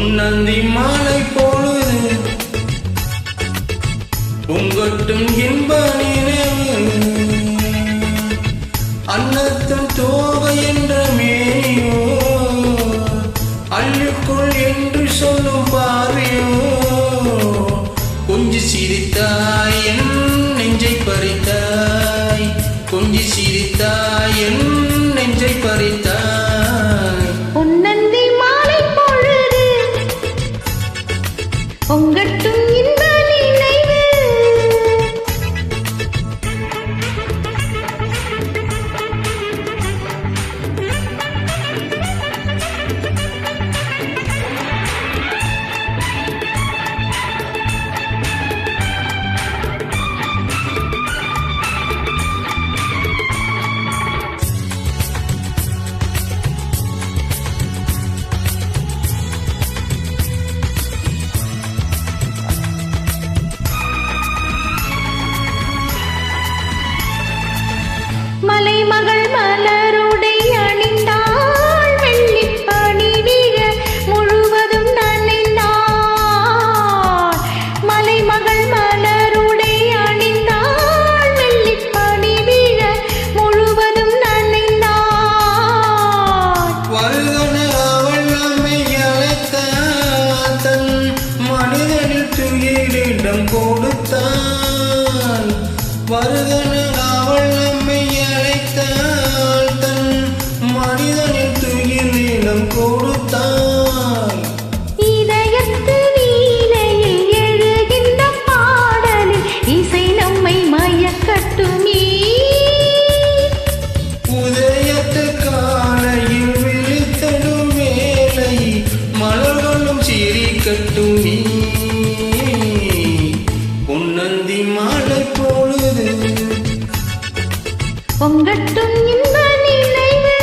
பொன்னந்தி மாலை பொழுது பொங்கட்டும் இன்ப நினைவு அன்னத்தம் தோகை என்ற மேனியோ அள்ளுக்குள் என்று சொல்லும் பார்வையோ கொஞ்சி சிரித்தாய் என் நெஞ்சை பறித்தாய் கொஞ்சி சிரித்தாய் என் நெஞ்சை பறித்தாய் பொன்னந்தி மாலை பொழுது பொங்கட்டும் இன்ப நினைவு மலைமகள் மலருடை அணிந்தாள் வெள்ளிப்பனி விழ முழுவதும் நனைந்தாள் மலைமகள் மலருடை அணிந்தாள் வெள்ளிப்பனி விழ முழுவதும் நனைந்தாள் வருகன அவள் நம்மை அழைத்தாள் தன் மனிதனில் துயிலிடம் கொடுத்தாள் வருகன அவள் நம்மை அழைத்தாள் தன் மனிதனில் துயிலிடம் கொடுத்தாள் இதயத்து வீணையில் எழுகின்ற பாடலில் இசை நம்மை மயக்கட்டுமே உதயத்து காலையில் விழித்தடும் வேலை மலர்களும் சிரிக்கட்டுமே பொன்னந்தி மாலை பொழுது பொங்கட்டும் இன்ப நினைவு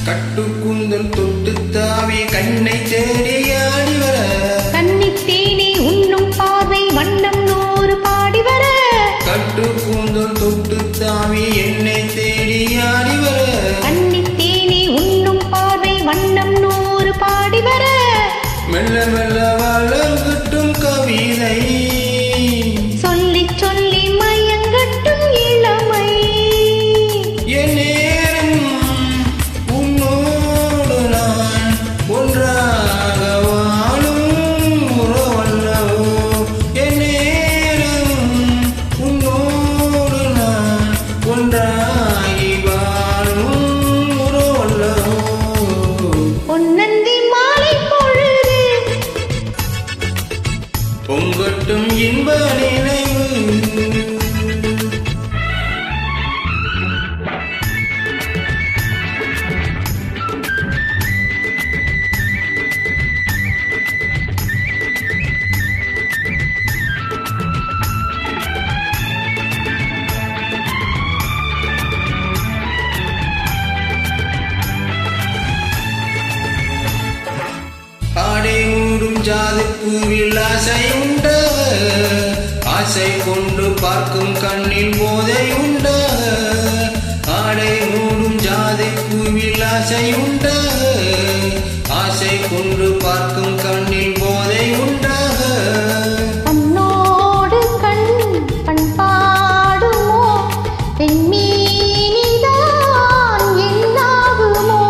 கட்டுக்குந்தல் தொட்டு தாவி கண்ணை தேடி ஆடி வர கன்னித்தேனே உண்ணும் பார்வை வண்ணம் நூறு பாடி வர கட்டுக்குந்தல் தொட்டு தாவி என்னை தேடி ஆடி வர கன்னித்தேனே உண்ணும் பார்வை வண்ணம் நூறு பாடி வர மெல்ல மெல்ல வளர்கட்டும் கவிதை சொல்லி சொல்லி மயங்கட்டும் இளமை என் நேரம் உன்னோடு நான் ஒன்றாக வாழும் உறவல்லவோ என் நேரம் உன்னோடு நான் ஒன்றாகி வாழும் உறவல்லவோ பொன்னந்தி மாலை பொழுது பொங்கட்டும் இன்ப நினைவு ஆடை மூடும் ஜாதி பூவில் ஆசை உண்டாக ஆசை கொண்டு பார்க்கும் கண்ணில் போதை உண்டாக ஆடை மூடும் ஜாதி பூவில் ஆசை உண்டாக ஆசை கொண்டு பார்க்கும் கண்ணில் போதை உண்டாக உன்னோடு கண் பண்பாடுமோ பெண்மீனிதான் என்னாகுமோ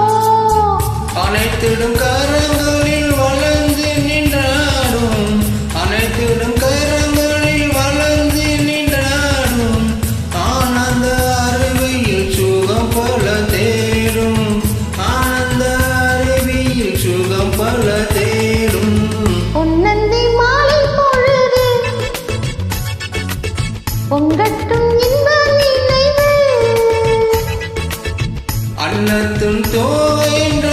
அனைத்திடும் கரங்களில் வளர்ந்து நின்றாடும் அனைத்திடும் கரங்களில் வளர்ந்து நின்றாடும் ஆனந்த அருவியில் சுகம் பல தேடும் ஆனந்த அருவியில் சுகம் பல தேடும் அன்னத்தும் தோகை என்ற